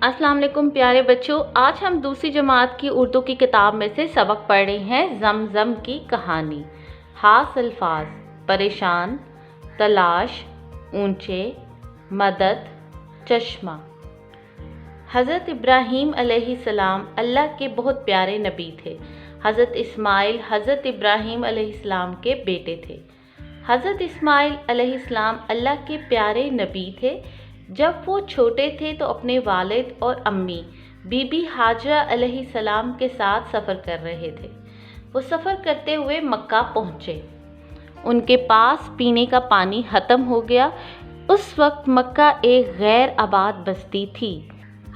अस्सलाम वालेकुम प्यारे बच्चों, आज हम दूसरी जमात की उर्दू की किताब में से सबक पढ़ रहे हैं ज़मज़म की कहानी। खास अल्फाज: परेशान, तलाश, ऊंचे, मदद, चश्मा। हज़रत इब्राहीम अलैहिस्सलाम अल्लाह के बहुत प्यारे नबी थे। हज़रत इस्माइल हज़रत इब्राहीम अलैहिस्सलाम के बेटे थे। हज़रत इस्माइल अलैहिस्सलाम अल्लाह के प्यारे नबी थे। जब वो छोटे थे तो अपने वालिद और अम्मी बीबी हाजरा अलैहिस्सलाम के साथ सफ़र कर रहे थे। वो सफ़र करते हुए मक्का पहुँचे। उनके पास पीने का पानी ख़त्म हो गया। उस वक्त मक्का एक गैर आबाद बस्ती थी।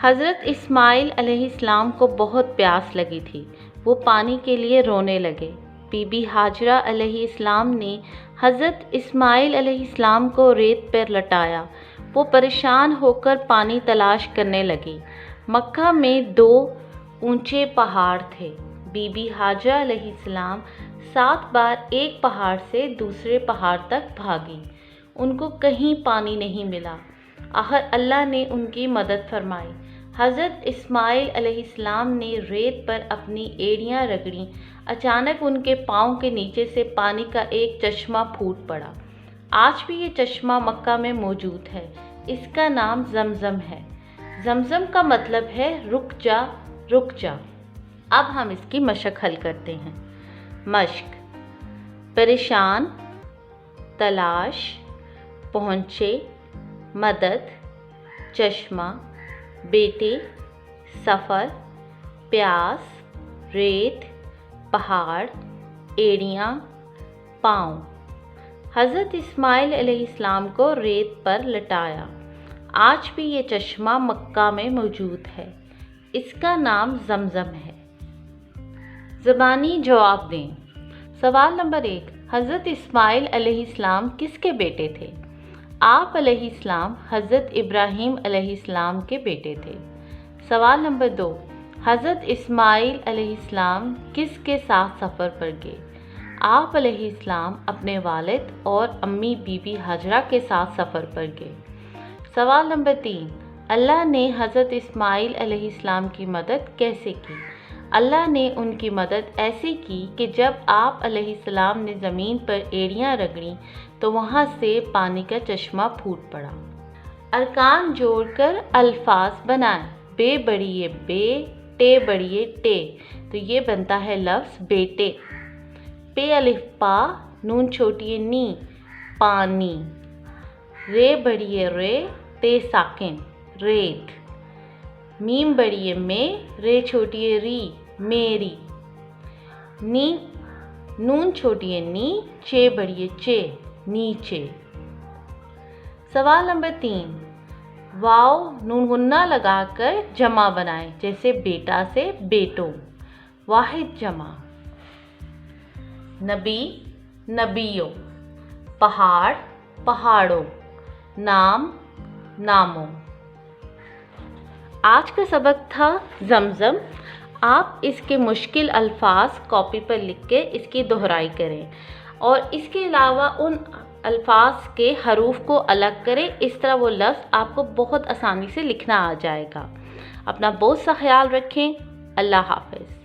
हज़रत इस्माइल अलैहिस्सलाम को बहुत प्यास लगी थी। वो पानी के लिए रोने लगे। बीबी हाजरा अलैहिस्सलाम ने हज़रत इस्माइल अलैहिस्सलाम को रेत पर लटाया। वो परेशान होकर पानी तलाश करने लगी। मक्का में 2 ऊंचे पहाड़ थे। बीबी हाजरा अलैहिस्सलाम 7 बार एक पहाड़ से दूसरे पहाड़ तक भागी। उनको कहीं पानी नहीं मिला। आखिर अल्लाह ने उनकी मदद फरमाई। हज़रत इस्माइल अलैहिस्सलाम ने रेत पर अपनी एड़ियाँ रगड़ी। अचानक उनके पाँव के नीचे से पानी का एक चश्मा फूट पड़ा। आज भी ये चश्मा मक्का में मौजूद है। इसका नाम ज़मज़म है। ज़मज़म का मतलब है रुक जा, रुक जा। अब हम इसकी मशक हल करते हैं। मश्क: परेशान, तलाश, पहुँचे, मदद, चश्मा, बेटे, सफ़र, प्यास, रेत, पहाड़, एड़ियाँ, पाँव। हज़रत इस्माइल अलैहिस्सलाम को रेत पर लटाया। आज भी ये चश्मा मक्का में मौजूद है। इसका नाम ज़मज़म है। ज़बानी जवाब दें। सवाल नंबर 1, हज़रत इस्माइल अलैहिस्सलाम किसके बेटे थे? आप अलैहिस्सलाम हज़रत इब्राहीम अलैहिस्सलाम के बेटे थे। सवाल नंबर 2, हज़रत इस्माइल अलैहिस्सलाम किसके साथ सफ़र पर गए? आप अलैहिस्सलाम अपने वालिद और अम्मी बीबी हाजरा के साथ सफ़र पर गए। सवाल नंबर 3, अल्लाह ने हज़रत इस्माइल अलैहिस्सलाम की मदद कैसे की? अल्लाह ने उनकी मदद ऐसे की कि जब आप अलैहिस्सलाम ने ज़मीन पर एड़ियाँ रगड़ी तो वहाँ से पानी का चश्मा फूट पड़ा। अरकान जोड़कर अल्फाज बनाएं। बे बड़िए बे, टे बड़िए टे, तो ये बनता है लफ्ज़ बेटे। पे अलिफ पा, नून छोटी नी, पानी। रे बड़िए रे, ते साकिन, रेत। मीम बड़िए में, रे छोटी री, मेरी। नी नून छोटी नी, चे बड़िए चे, नीचे। सवाल नंबर 3, वाव नून गुन्ना लगाकर जमा बनाएं, जैसे बेटा से बेटों। वाहिद जमा। नबी, नबियों। पहाड़, पहाड़ों। नाम, नामों। आज का सबक था ज़मज़म। आप इसके मुश्किल अल्फाज कॉपी पर लिख के इसकी दोहराई करें और इसके अलावा उन अल्फाज के हरूफ को अलग करें। इस तरह वो लफ्ज़ आपको बहुत आसानी से लिखना आ जाएगा। अपना बहुत सा ख्याल रखें। अल्लाह हाफ़िज़।